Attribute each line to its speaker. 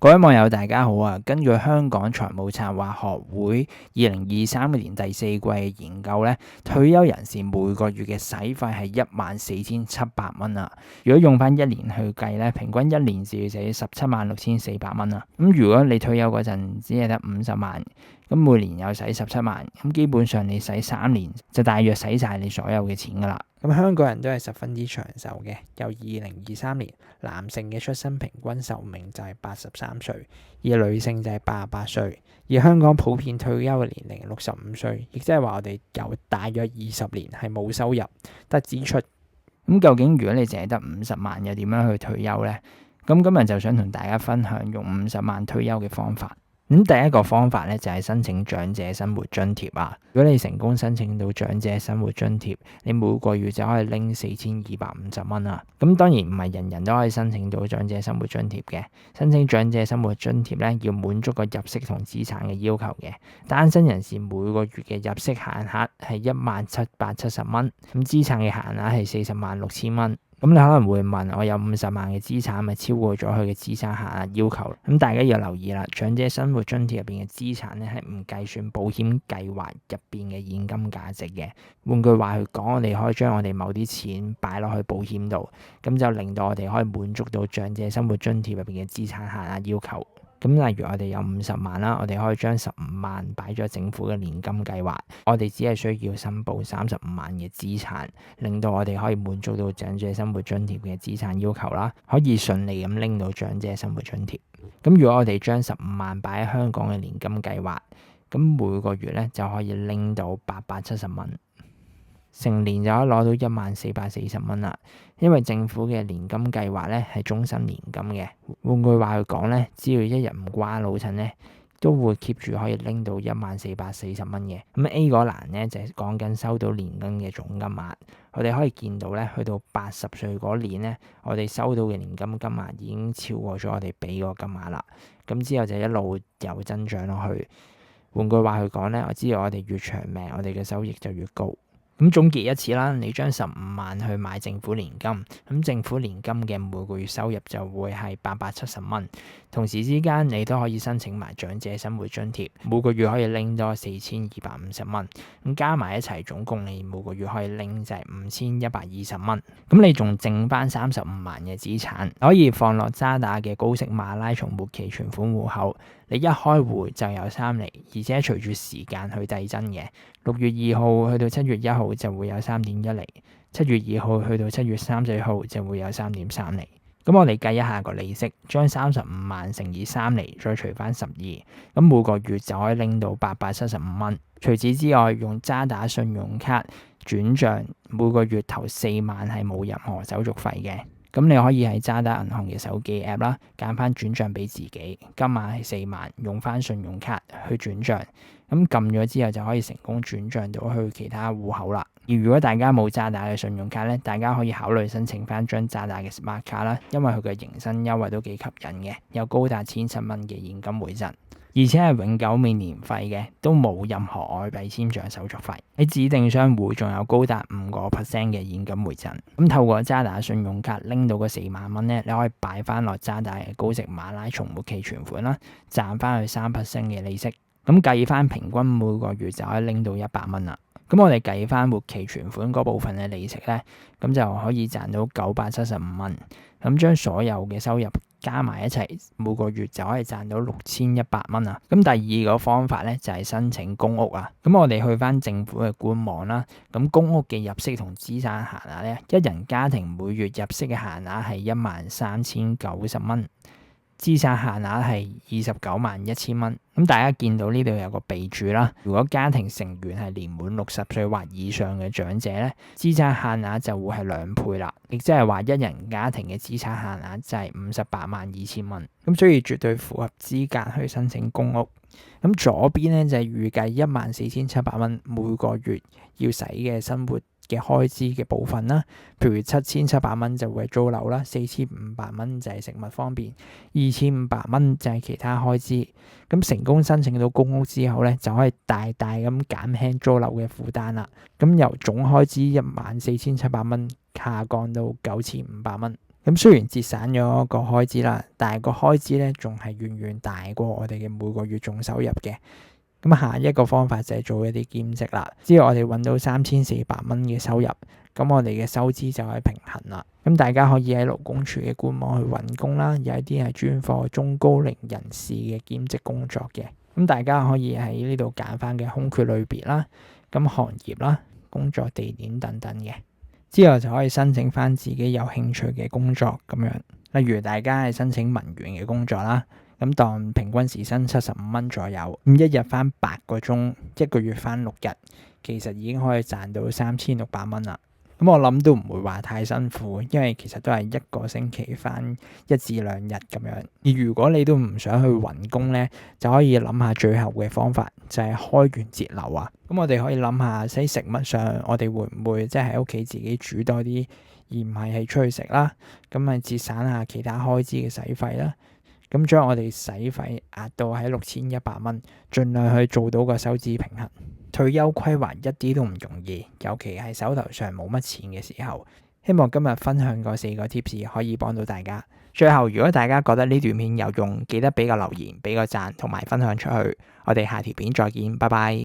Speaker 1: 各位網友大家好啊！根據香港財務策劃學會2023年第四季嘅研究咧，退休人士每個月嘅使費係14,700蚊啊！如果用翻一年去計咧，平均一年就要使176400蚊啊！咁如果你退休嗰陣只係得50萬，咁每年又使17萬，咁基本上你使3年就大約使晒你所有嘅錢噶啦。咁香港人都係十分之長壽嘅，由2023年男性嘅出生平均壽命就係83歲，而女性就係88歲。而香港普遍退休嘅年齡65歲，亦即係話我哋有大約20年係冇收入得支出。咁究竟如果你淨係得50萬，又點樣去退休呢？咁今日就想同大家分享用50萬退休嘅方法。咁第一個方法咧就係申請長者生活津貼啊！如果你成功申請到長者生活津貼，你每個月就可以拎4250蚊啊！咁當然唔係人人都可以申請到長者生活津貼嘅。申請長者生活津貼咧要滿足個入息同資產嘅要求嘅。單身人士每個月嘅入息限額係1770蚊，咁資產嘅限額係406000蚊。咁你可能會問，我有50萬嘅資產，咪超過咗佢嘅資產限額要求？咁大家要留意啦，長者生活津貼入邊嘅資產咧係唔計算保險計劃入邊嘅現金價值嘅。換句話去講，我哋可以將我哋某啲錢擺落去保險度，咁就令到我哋可以滿足到長者生活津貼入邊嘅資產限額要求。咁例如我哋有50萬啦，我哋可以將15萬擺咗政府嘅年金計劃，我哋只係需要申報35萬嘅資產，令到我哋可以滿足到長者生活津貼嘅資產要求啦，可以順利咁拎到長者生活津貼。咁如果我哋將15萬擺喺香港嘅年金計劃，咁每個月咧就可以拎到870蚊。成年就可以攞到1440蚊啦，因為政府嘅年金計劃咧係終身年金嘅。換句話去講咧，只要一日唔瓜老襯咧，都會 keep 住可以拎到1440蚊嘅。咁 A 嗰欄咧就係講緊收到年金嘅總金額，我哋可以見到咧，去到80歲嗰年咧，我哋收到嘅年金金額已經超過咗我哋俾個金額啦。咁之後就一路有增長落去。換句話去講咧，我知道我哋越長命，我哋嘅收益就越高。咁總結一次啦，你將15萬去買政府年金，咁政府年金嘅每個月收入就會係870蚊。同時之間你都可以申請埋長者生活津貼，每個月可以拎多4250蚊。咁加埋一齊，總共你每個月可以拎就係5120蚊。咁你仲剩翻35萬嘅資產，可以放落渣打嘅高息馬拉松末期存款戶口。你一開戶就有3厘，而且隨住時間去遞增嘅。6月2號去到7月1號就會有3.1厘，7月2號去到7月30號就會有3.3厘。咁我哋計一下個利息，將35萬乘以3厘，再除翻12，咁每個月就可以拎到875蚊。除此之外，用渣打信用卡轉賬，每個月頭4萬係冇任何手續費嘅。咁你可以喺渣打銀行嘅手機 app 啦，揀翻轉賬俾自己，金額係4萬，用翻信用卡去轉賬，咁撳咗之後就可以成功轉賬到去其他戶口啦。而如果大家冇渣打嘅信用卡咧，大家可以考慮申請翻張渣打嘅 Smart 卡啦，因為佢嘅迎新優惠都幾吸引嘅，有高達1700蚊嘅現金回贈，而且係永久免年費嘅，都冇任何外幣簽賬手續費。喺指定商戶仲有高達5% 嘅現金回贈。咁透過渣打信用卡拎到個4萬蚊咧，你可以擺翻落渣打嘅高息馬拉松末期存款啦，賺翻去3% 嘅利息。咁計翻平均每個月就可以拎到100蚊啦。咁我哋計翻末期存款嗰部分嘅利息咧，咁就可以賺到975蚊。咁將所有嘅收入加埋一齊，每個月就可以賺到6100蚊啊！咁第二個方法咧就係申請公屋啊。咁我哋去翻政府嘅官網啦。咁公屋嘅入息同資產限額咧，一人家庭每月入息嘅限額係13090蚊。資產限額係291000蚊。咁大家見到呢度有個備註啦，如果家庭成員係年滿60歲或以上嘅長者咧，資產限額就會係2倍啦，亦即係話一人家庭嘅資產限額就係582000蚊。咁所以絕對符合資格去申請公屋。咁左邊咧就係預計14700蚊每個月要使嘅生活嘅開支嘅部分啦，譬如7700蚊就會係租樓啦，4500蚊就係食物方面，2500蚊就係其他開支。咁成功申請到公屋之後咧，就可以大大咁減輕租樓嘅負擔啦。咁由總開支14700蚊下降到9500蚊。咁咁雖然節省咗個開支啦，但係個開支咧仲係遠遠大過我哋嘅每個月總收入嘅。咁下一個方法就係做一啲兼職啦。只要我哋揾到3400蚊嘅收入，咁我哋嘅收支就係平衡啦。咁大家可以喺勞工處嘅官網去揾工啦，有一啲係專課中高齡人士嘅兼職工作嘅。咁大家可以喺呢度揀翻嘅空缺類別啦，咁行業啦、工作地點等等嘅。之後就可以申請翻自己有興趣嘅工作咁樣。例如大家係申請文員嘅工作啦，咁當平均時薪75蚊左右，咁一日翻8個鐘，一個月翻6日，其實已經可以賺到3600蚊啦。咁我諗都唔會話太辛苦，因為其實都係一個星期翻1至2日咁樣。而如果你都唔想去揾工咧，就可以諗下最後嘅方法，就係開源節流啊。咁我哋可以諗下喺食物上，我哋會唔會即係喺屋企自己煮多啲，而唔係出去食啦？咁咪節省下其他開支嘅使費啦。咁將我哋使費壓到喺6100蚊，盡量去做到個收支平衡。退休規劃一啲都唔容易，尤其係手頭上冇乜錢嘅時候。希望今日分享嗰4個 tips 可以幫到大家。最後，如果大家覺得呢段片有用，記得俾個留言、俾個讚同埋分享出去。我哋下條片再見，拜拜。